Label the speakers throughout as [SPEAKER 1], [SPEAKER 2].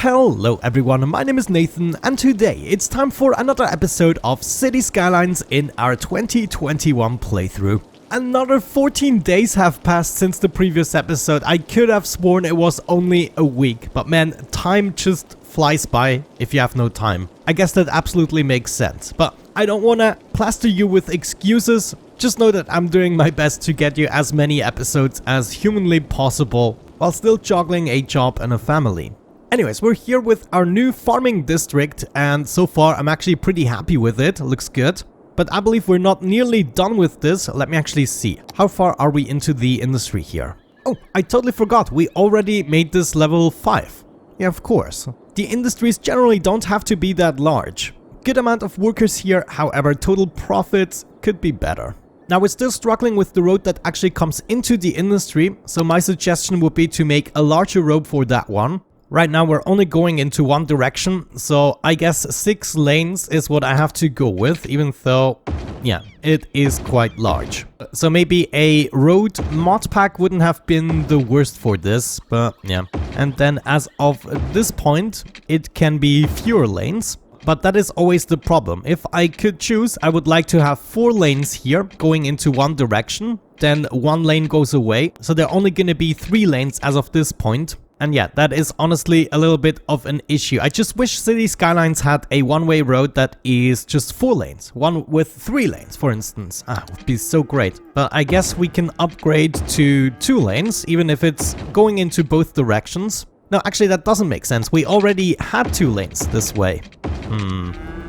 [SPEAKER 1] Hello everyone, my name is Nathan and today it's time for another episode of City Skylines in our 2021 playthrough. Another 14 days have passed since the previous episode. I could have sworn it was only a week, but man, time just flies by if you have no time. I guess that absolutely makes sense, but I don't wanna plaster you with excuses. Just know that I'm doing my best to get you as many episodes as humanly possible while still juggling a job and a family. Anyways, we're here with our new farming district and so far I'm actually pretty happy with it. Looks good. But I believe we're not nearly done with this. Let me actually see. How far are we into the industry here? Oh, I totally forgot. We already made this level 5. Yeah, of course. The industries generally don't have to be that large. Good amount of workers here, however, total profits could be better. Now we're still struggling with the road that actually comes into the industry, so my suggestion would be to make a larger road for that one. Right now we're only going into one direction, so I guess 6 lanes is what I have to go with, even though, yeah, it is quite large. So maybe a road mod pack wouldn't have been the worst for this, but yeah. And then as of this point, it can be fewer lanes. But that is always the problem. If I could choose, I would like to have 4 lanes here going into one direction. Then 1 lane goes away. So there are only going to be 3 lanes as of this point. And yeah, that is honestly a little bit of an issue. I just wish City Skylines had a one-way road that is just 4 lanes. One with 3 lanes, for instance. Would be so great. But I guess we can upgrade to 2 lanes, even if it's going into both directions. No, actually that doesn't make sense. We already had 2 lanes this way.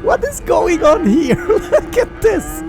[SPEAKER 1] What is going on here? Look at this.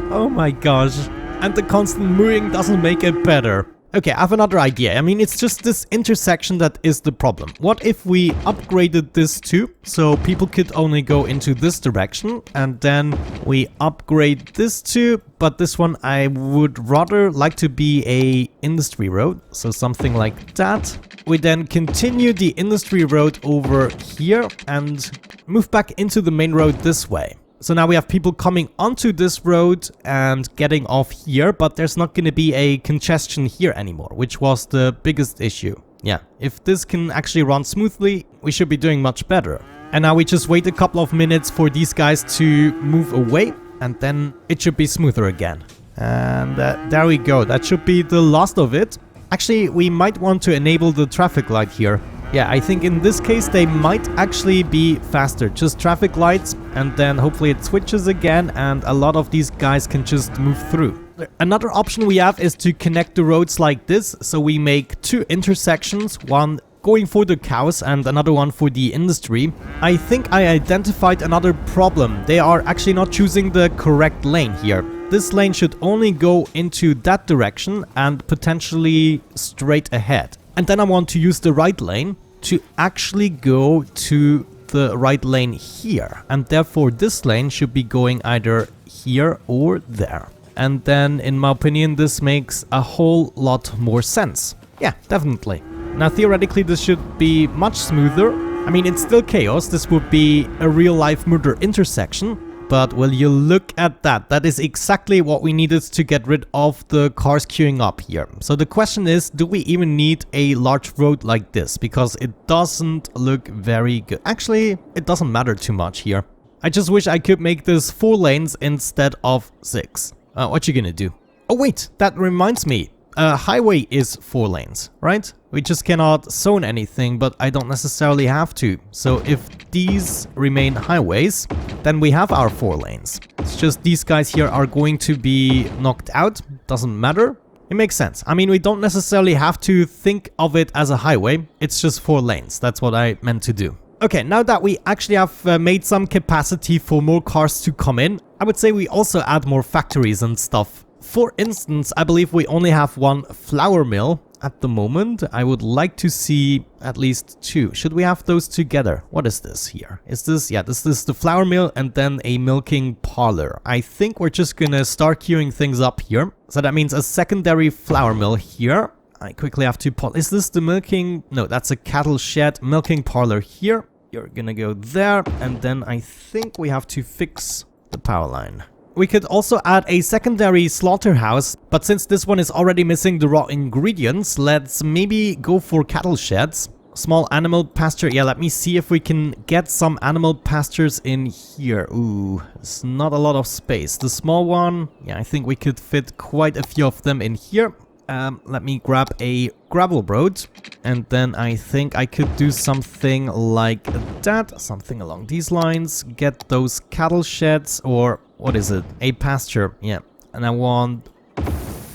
[SPEAKER 1] Oh my gosh. And the constant mooing doesn't make it better. Okay, I have another idea. I mean, it's just this intersection that is the problem. What if we upgraded this too? So people could only go into this direction. And then we upgrade this too. But this one I would rather like to be a industry road. So something like that. We then continue the industry road over here and move back into the main road this way. So now we have people coming onto this road and getting off here, but there's not going to be a congestion here anymore, which was the biggest issue. Yeah, if this can actually run smoothly, we should be doing much better. And now we just wait a couple of minutes for these guys to move away, and then it should be smoother again. And there we go. That should be the last of it. Actually, we might want to enable the traffic light here. Yeah, I think in this case they might actually be faster. Just traffic lights and then hopefully it switches again and a lot of these guys can just move through. Another option we have is to connect the roads like this. So we make 2 intersections, one going for the cows and another one for the industry. I think I identified another problem. They are actually not choosing the correct lane here. This lane should only go into that direction and potentially straight ahead. And then I want to use the right lane to actually go to the right lane here. And therefore this lane should be going either here or there. And then in my opinion this makes a whole lot more sense. Yeah, definitely. Now theoretically this should be much smoother. I mean it's still chaos. This would be a real life murder intersection. But will you look at that? That is exactly what we needed to get rid of the cars queuing up here. So the question is, do we even need a large road like this? Because it doesn't look very good. Actually, it doesn't matter too much here. I just wish I could make this 4 lanes instead of 6. What you gonna do? Oh wait, that reminds me. Highway is 4 lanes, right? We just cannot zone anything, but I don't necessarily have to. So if these remain highways, then we have our 4 lanes. It's just these guys here are going to be knocked out. Doesn't matter. It makes sense. I mean, we don't necessarily have to think of it as a highway. It's just 4 lanes. That's what I meant to do. Okay, now that we actually have made some capacity for more cars to come in, I would say we also add more factories and stuff. For instance, I believe we only have 1 flour mill at the moment. I would like to see at least 2. Should we have those together? What is this here? Is this, yeah, this is the flour mill and then a milking parlor. I think we're just gonna start queuing things up here. So that means a secondary flour mill here. I quickly have to is this the milking? No, that's a cattle shed. Milking parlor here. You're gonna go there. And then I think we have to fix the power line. We could also add a secondary slaughterhouse, but since this one is already missing the raw ingredients, let's maybe go for cattle sheds. small animal pasture. Yeah, let me see if we can get some animal pastures in here. Ooh, it's not a lot of space. The small one, yeah, I think we could fit quite a few of them in here. Let me grab a gravel road, and then I think I could do something like that, something along these lines. Get those cattle sheds, or what is it? A pasture, yeah. And I want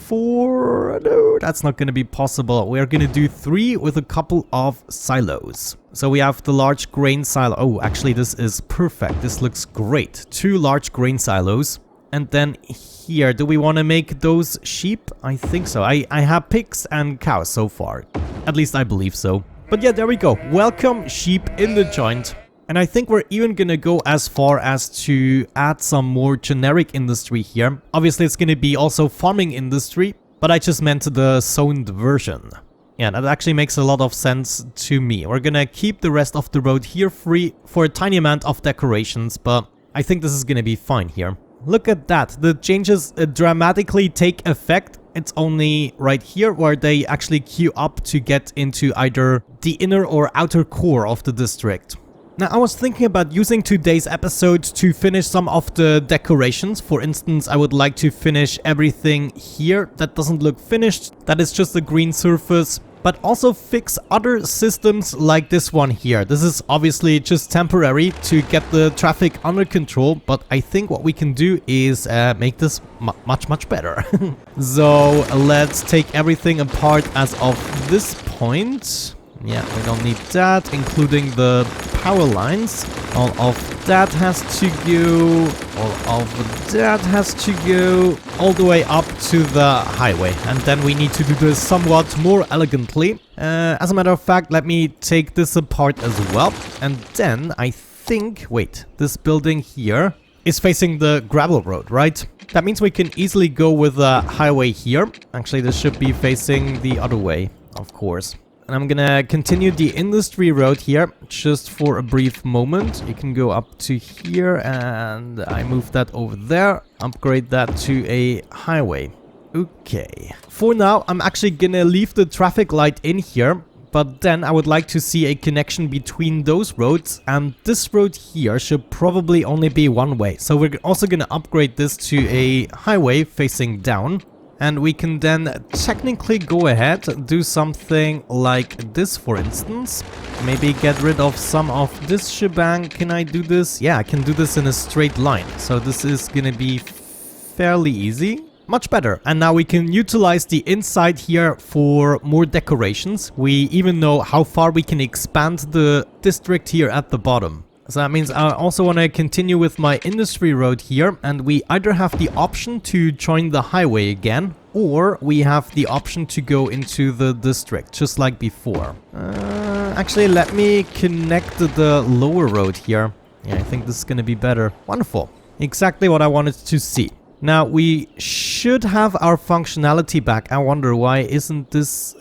[SPEAKER 1] 4... No, that's not going to be possible. We're going to do 3 with a couple of silos. So we have the large grain silo. Oh, actually, this is perfect. This looks great. 2 large grain silos. And then here, do we want to make those sheep? I think so. I have pigs and cows so far. At least I believe so. But yeah, there we go. Welcome sheep in the joint. And I think we're even gonna go as far as to add some more generic industry here. Obviously, it's gonna be also farming industry, but I just meant the zoned version. Yeah, that actually makes a lot of sense to me. We're gonna keep the rest of the road here free for a tiny amount of decorations, but I think this is gonna be fine here. Look at that. The changes dramatically take effect. It's only right here where they actually queue up to get into either the inner or outer core of the district. Now, I was thinking about using today's episode to finish some of the decorations. For instance, I would like to finish everything here that doesn't look finished, that is just a green surface, but also fix other systems like this one here. This is obviously just temporary to get the traffic under control, but I think what we can do is make this much better. So let's take everything apart as of this point. Yeah, we don't need that, including the power lines. All of that has to go. All of that has to go all the way up to the highway. And then we need to do this somewhat more elegantly. As a matter of fact, let me take this apart as well. And then I think, wait, this building here is facing the gravel road, right? That means we can easily go with the highway here. Actually, this should be facing the other way, of course. And I'm gonna continue the industry road here just for a brief moment. You can go up to here, and I move that over there, upgrade that to a highway. Okay. For now, I'm actually gonna leave the traffic light in here, but then I would like to see a connection between those roads, and this road here should probably only be one way. So we're also gonna upgrade this to a highway facing down. And we can then technically go ahead, do something like this, for instance. Maybe get rid of some of this shebang. Can I do this? Yeah, I can do this in a straight line. So this is gonna be fairly easy. Much better. And now we can utilize the inside here for more decorations. We even know how far we can expand the district here at the bottom. So that means I also want to continue with my industry road here, and we either have the option to join the highway again, or we have the option to go into the district, just like before. Actually, let me connect the lower road here. Yeah, I think this is going to be better. Wonderful. Exactly what I wanted to see. Now, we should have our functionality back. I wonder why isn't this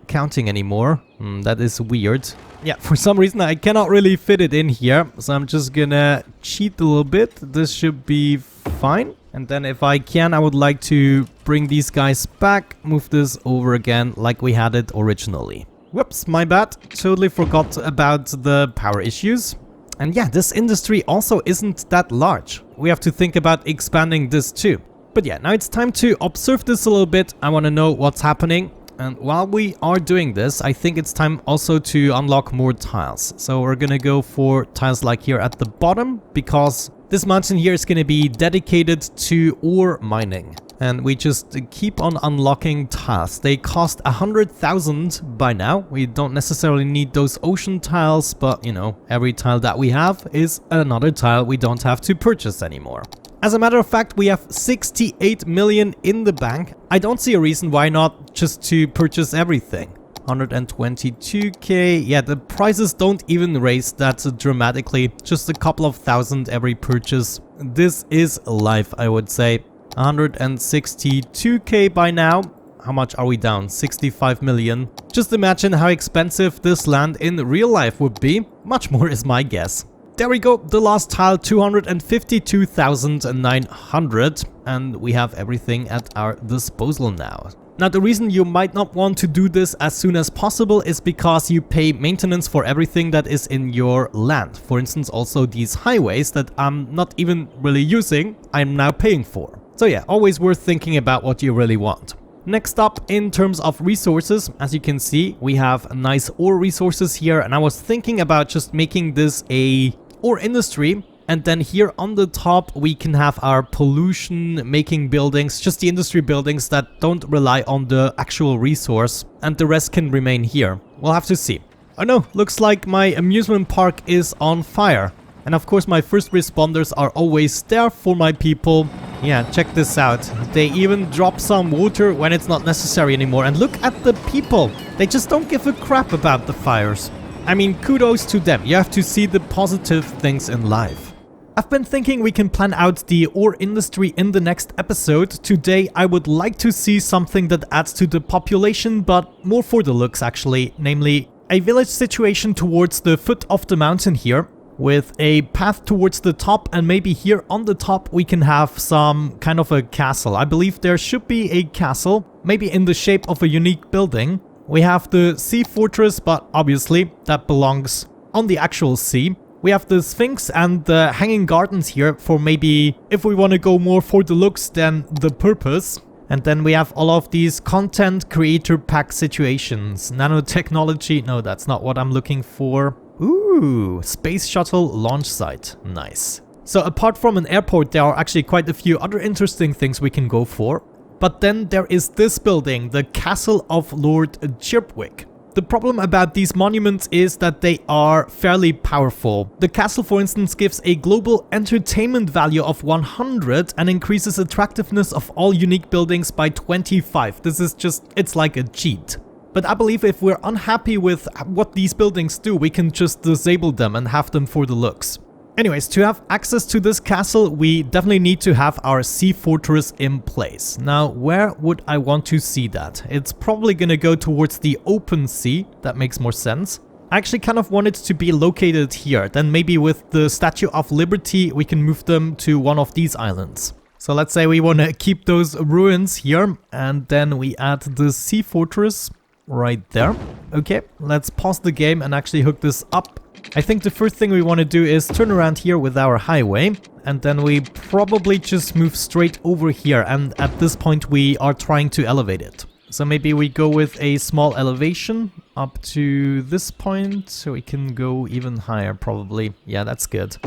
[SPEAKER 1] counting anymore? That is weird. Yeah, for some reason I cannot really fit it in here, so I'm just gonna cheat a little bit. This should be fine. And then if I can, I would like to bring these guys back, move this over again like we had it originally. Whoops, my bad. Totally forgot about the power issues. And yeah, this industry also isn't that large. We have to think about expanding this too. But yeah, now it's time to observe this a little bit. I want to know what's happening. And while we are doing this, I think it's time also to unlock more tiles. So we're gonna go for tiles like here at the bottom, because this mountain here is gonna be dedicated to ore mining. And we just keep on unlocking tiles. They cost 100,000 by now. We don't necessarily need those ocean tiles, but you know, every tile that we have is another tile we don't have to purchase anymore. As a matter of fact, we have 68 million in the bank. I don't see a reason why not just to purchase everything. 122k. Yeah, the prices don't even raise that dramatically. Just a couple of thousand every purchase. This is life, I would say. 162k by now. How much are we down? 65 million. Just imagine how expensive this land in real life would be. Much more is my guess. There we go, the last tile, 252,900, and we have everything at our disposal now. Now, the reason you might not want to do this as soon as possible is because you pay maintenance for everything that is in your land. For instance, also these highways that I'm not even really using, I'm now paying for. So yeah, always worth thinking about what you really want. Next up, in terms of resources, as you can see, we have nice ore resources here, and I was thinking about just making this a ore industry. And then here on the top, we can have our pollution making buildings, just the industry buildings that don't rely on the actual resource, and the rest can remain here. We'll have to see. Oh no, looks like my amusement park is on fire. And of course my first responders are always there for my people. Yeah, check this out. They even drop some water when it's not necessary anymore. And look at the people. They just don't give a crap about the fires. I mean, kudos to them. You have to see the positive things in life. I've been thinking we can plan out the ore industry in the next episode. Today I would like to see something that adds to the population, but more for the looks actually, namely a village situation towards the foot of the mountain here, with a path towards the top, and maybe here on the top we can have some kind of a castle. I believe there should be a castle, maybe in the shape of a unique building. We have the sea fortress, but obviously that belongs on the actual sea. We have the Sphinx and the hanging gardens here for maybe if we want to go more for the looks than the purpose. And then we have all of these content creator pack situations. Nanotechnology, no, that's not what I'm looking for. Ooh, space shuttle launch site, nice. So apart from an airport, there are actually quite a few other interesting things we can go for. But then there is this building, the Castle of Lord Chirpwick. The problem about these monuments is that they are fairly powerful. The castle, for instance, gives a global entertainment value of 100 and increases attractiveness of all unique buildings by 25. This is just, it's like a cheat. But I believe if we're unhappy with what these buildings do, we can just disable them and have them for the looks. Anyways, to have access to this castle, we definitely need to have our sea fortress in place. Now, where would I want to see that? It's probably gonna go towards the open sea. That makes more sense. I actually kind of want it to be located here. Then maybe with the Statue of Liberty, we can move them to one of these islands. So let's say we want to keep those ruins here, and then we add the sea fortress right there. Okay, let's pause the game and actually hook this up. I think the first thing we want to do is turn around here with our highway, and then we probably just move straight over here, and at this point we are trying to elevate it. So maybe we go with a small elevation up to this point, so we can go even higher probably. Yeah, that's good.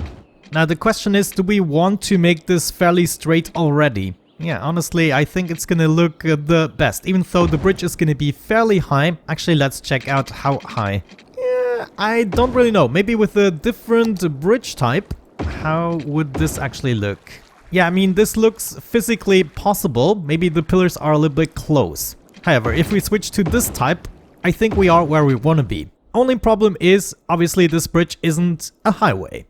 [SPEAKER 1] Now the question is, do we want to make this fairly straight already? Yeah, honestly, I think it's gonna look the best, even though the bridge is gonna be fairly high. Actually, let's check out how high. I don't really know. Maybe with a different bridge type, how would this actually look? Yeah, I mean, this looks physically possible. Maybe the pillars are a little bit close. However, if we switch to this type, I think we are where we want to be. Only problem is, obviously, this bridge isn't a highway.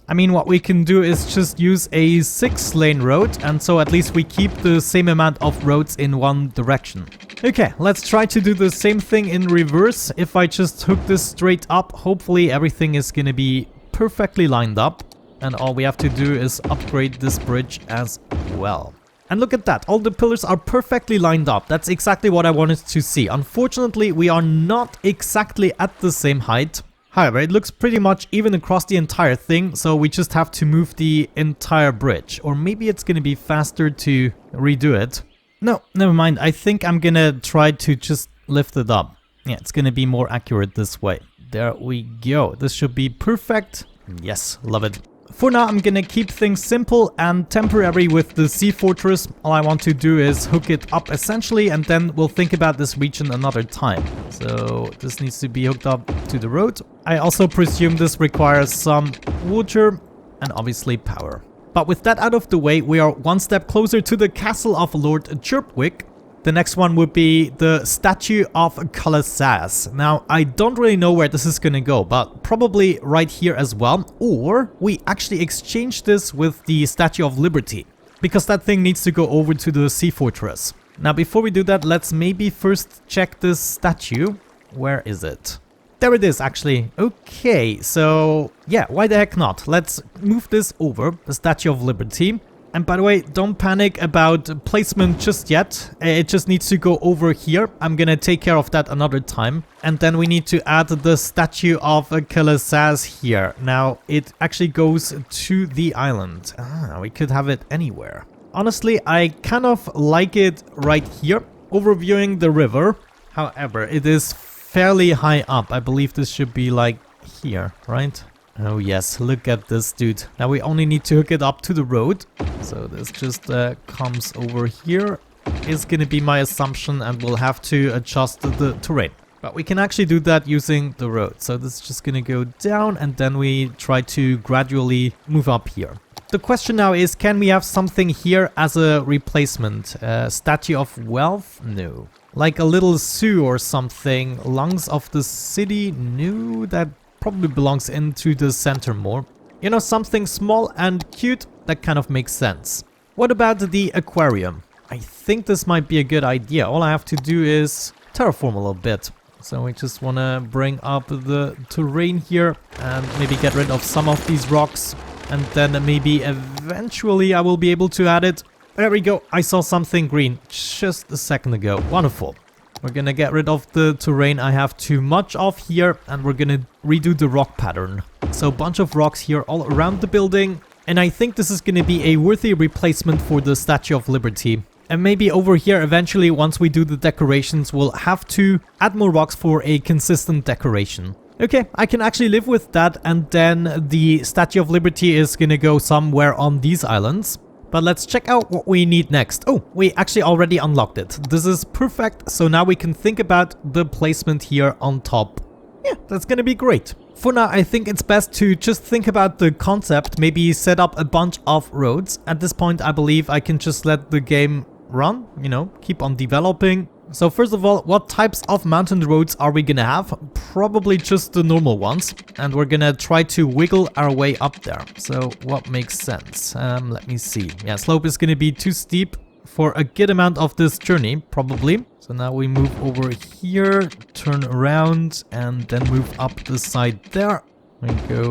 [SPEAKER 1] I mean, what we can do is just use a 6-lane road, and so at least we keep the same amount of roads in one direction. Okay, let's try to do the same thing in reverse. If I just hook this straight up, hopefully everything is gonna be perfectly lined up. And all we have to do is upgrade this bridge as well. And look at that, all the pillars are perfectly lined up. That's exactly what I wanted to see. Unfortunately, we are not exactly at the same height. However, it looks pretty much even across the entire thing, so we just have to move the entire bridge. Or maybe it's gonna be faster to redo it. No, never mind. I think I'm gonna try to just lift it up. Yeah, it's gonna be more accurate this way. There we go. This should be perfect. Yes, love it. For now, I'm gonna keep things simple and temporary with the sea fortress. All I want to do is hook it up essentially, and then we'll think about this region another time. So this needs to be hooked up to the road. I also presume this requires some water and obviously power. But with that out of the way, we are one step closer to the castle of Lord Chirpwick. The next one would be the statue of Colossus. Now, I don't really know where this is gonna go, but probably right here as well. Or we actually exchange this with the Statue of Liberty, because that thing needs to go over to the sea fortress. Now, before we do that, let's maybe first check this statue. Where is it? There it is, actually. Okay, so yeah, why the heck not? Let's move this over, the Statue of Liberty. And by the way, don't panic about placement just yet. It just needs to go over here. I'm gonna take care of that another time. And then we need to add the statue of Colossus here. Now, it actually goes to the island. We could have it anywhere. Honestly, I kind of like it right here, overviewing the river. However, it is fairly high up. I believe this should be like here, right? Oh yes, look at this dude. Now we only need to hook it up to the road. So this just comes over here. Is gonna be my assumption, and we'll have to adjust the terrain. But we can actually do that using the road. So this is just gonna go down, and then we try to gradually move up here. The question now is, can we have something here as a replacement? Statue of Wealth? No. Like a little zoo or something. Lungs of the City? No, that probably belongs into the center more. You know, something small and cute, that kind of makes sense. What about the aquarium? I think this might be a good idea. All I have to do is terraform a little bit. So we just want to bring up the terrain here and maybe get rid of some of these rocks. And then maybe eventually I will be able to add it. There we go. I saw something green just a second ago. Wonderful. We're gonna get rid of the terrain I have too much of here, and we're gonna redo the rock pattern. So a bunch of rocks here all around the building, and I think this is gonna be a worthy replacement for the Statue of Liberty. And maybe over here eventually, once we do the decorations, we'll have to add more rocks for a consistent decoration. Okay, I can actually live with that, and then the Statue of Liberty is gonna go somewhere on these islands. But let's check out what we need next. Oh, we actually already unlocked it. This is perfect. So now we can think about the placement here on top. Yeah, that's gonna be great. For now, I think it's best to just think about the concept, maybe set up a bunch of roads. At this point, I believe I can just let the game run, you know, keep on developing. So first of all, what types of mountain roads are we gonna have? Probably just the normal ones. And we're gonna try to wiggle our way up there. So what makes sense? Let me see. Yeah, slope is gonna be too steep for a good amount of this journey, probably. So now we move over here, turn around, and then move up the side there. We go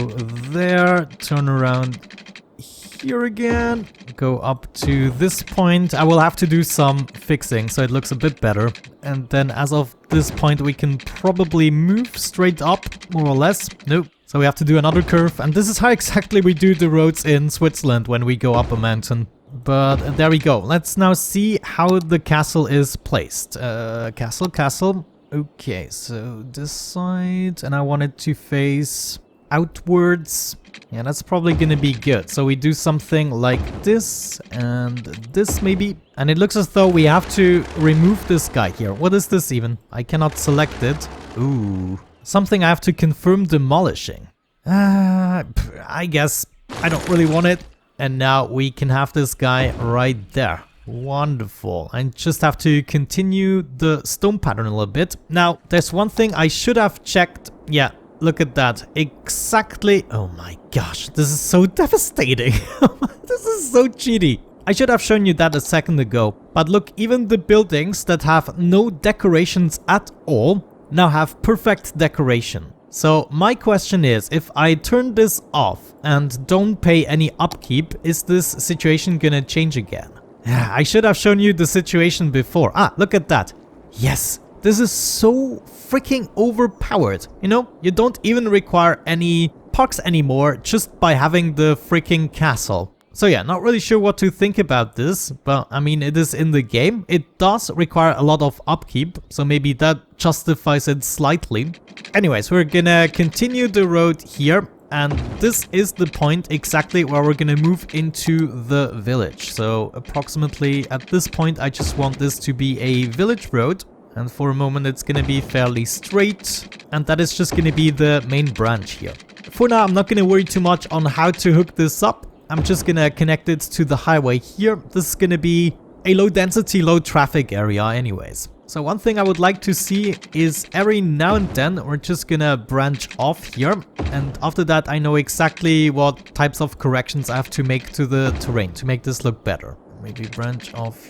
[SPEAKER 1] there, turn around here again, go up to this point. I will have to do some fixing so it looks a bit better. And then as of this point, we can probably move straight up, more or less. Nope. So we have to do another curve. And this is how exactly we do the roads in Switzerland when we go up a mountain. But there we go. Let's now see how the castle is placed. Castle. Okay, so this side. And I want it to face outwards. Yeah, that's probably gonna be good. So we do something like this and this maybe. And it looks as though we have to remove this guy here. What is this even? I cannot select it. Ooh. Something I have to confirm demolishing. I guess I don't really want it. And now we can have this guy right there. Wonderful. I just have to continue the stone pattern a little bit. Now, there's one thing I should have checked. Yeah. Look at that. Exactly. Oh my gosh. This is so devastating. This is so cheaty. I should have shown you that a second ago. But look, even the buildings that have no decorations at all now have perfect decoration. So my question is, if I turn this off and don't pay any upkeep, is this situation gonna change again? I should have shown you the situation before. Look at that. Yes. This is so freaking overpowered. You know, you don't even require any parks anymore just by having the freaking castle. So yeah, not really sure what to think about this, but I mean, it is in the game. It does require a lot of upkeep, so maybe that justifies it slightly. Anyways, we're gonna continue the road here. And this is the point exactly where we're gonna move into the village. So approximately at this point, I just want this to be a village road. And for a moment, it's gonna be fairly straight. And that is just gonna be the main branch here. For now, I'm not gonna worry too much on how to hook this up. I'm just gonna connect it to the highway here. This is gonna be a low density, low traffic area anyways. So one thing I would like to see is every now and then we're just gonna branch off here. And after that, I know exactly what types of corrections I have to make to the terrain to make this look better. Maybe branch off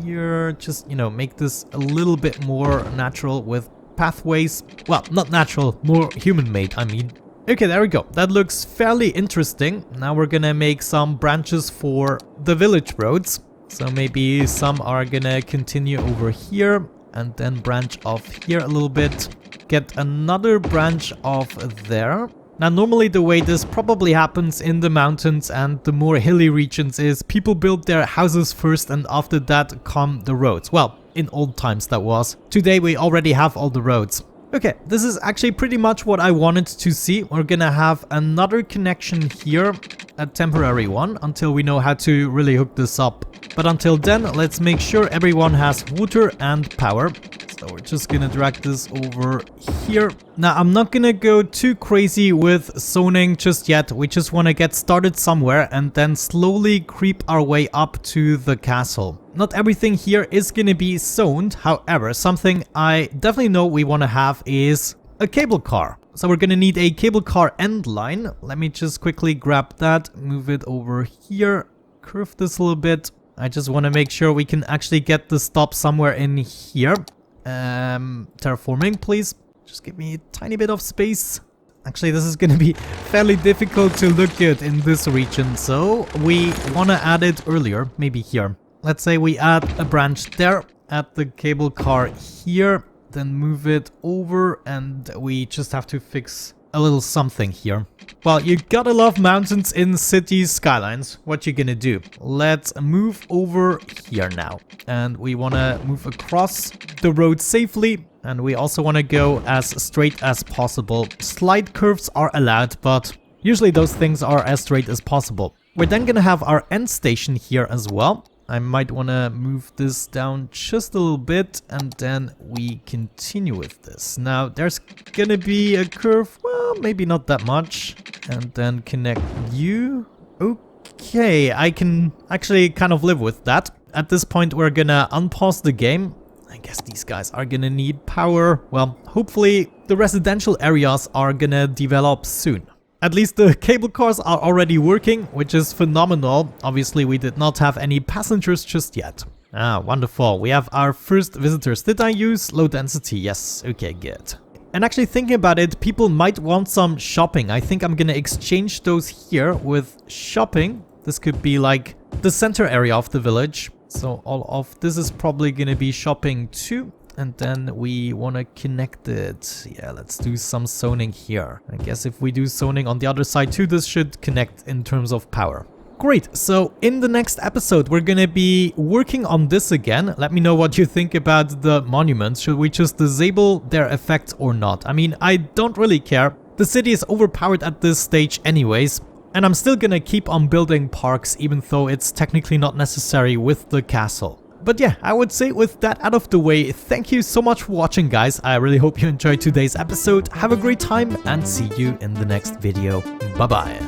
[SPEAKER 1] here, just, you know, make this a little bit more natural with pathways. Well, not natural, more human-made, I mean. Okay, there we go. That looks fairly interesting. Now we're gonna make some branches for the village roads. So maybe some are gonna continue over here and then branch off here a little bit. Get another branch off there. Now, normally the way this probably happens in the mountains and the more hilly regions is people build their houses first and after that come the roads. Well, in old times that was. Today we already have all the roads. Okay, this is actually pretty much what I wanted to see. We're gonna have another connection here, a temporary one, until we know how to really hook this up. But until then, let's make sure everyone has water and power. So we're just gonna drag this over here. Now, I'm not gonna go too crazy with zoning just yet. We just want to get started somewhere and then slowly creep our way up to the castle. Not everything here is gonna be zoned. However, something I definitely know we want to have is a cable car. So we're gonna need a cable car end line. Let me just quickly grab that, move it over here, curve this a little bit. I just want to make sure we can actually get the stop somewhere in here. Terraforming, please. Just give me a tiny bit of space. Actually, this is going to be fairly difficult to look good in this region. So we want to add it earlier, maybe here. Let's say we add a branch there, add the cable car here, then move it over, and we just have to fix a little something here. Well, you gotta love mountains in cities skylines. What you gonna do? Let's move over here now. And we wanna move across the road safely. And we also wanna go as straight as possible. Slight curves are allowed, but usually those things are as straight as possible. We're then gonna have our end station here as well. I might want to move this down just a little bit and then we continue with this. Now there's gonna be a curve, well, maybe not that much. And then connect you. Okay, I can actually kind of live with that. At this point we're gonna unpause the game. I guess these guys are gonna need power. Well, hopefully the residential areas are gonna develop soon. At least the cable cars are already working, which is phenomenal. Obviously, we did not have any passengers just yet. Ah, wonderful. We have our first visitors. Did I use low density? Yes. Okay, good. And actually thinking about it, people might want some shopping. I think I'm gonna exchange those here with shopping. This could be like the center area of the village. So all of this is probably gonna be shopping too. And then we want to connect it. Yeah, let's do some zoning here. I guess if we do zoning on the other side too, this should connect in terms of power. Great, so in the next episode, we're gonna be working on this again. Let me know what you think about the monuments. Should we just disable their effect or not? I mean, I don't really care. The city is overpowered at this stage anyways. And I'm still gonna keep on building parks, even though it's technically not necessary with the castle. But yeah, I would say with that out of the way, thank you so much for watching, guys. I really hope you enjoyed today's episode. Have a great time and see you in the next video. Bye-bye.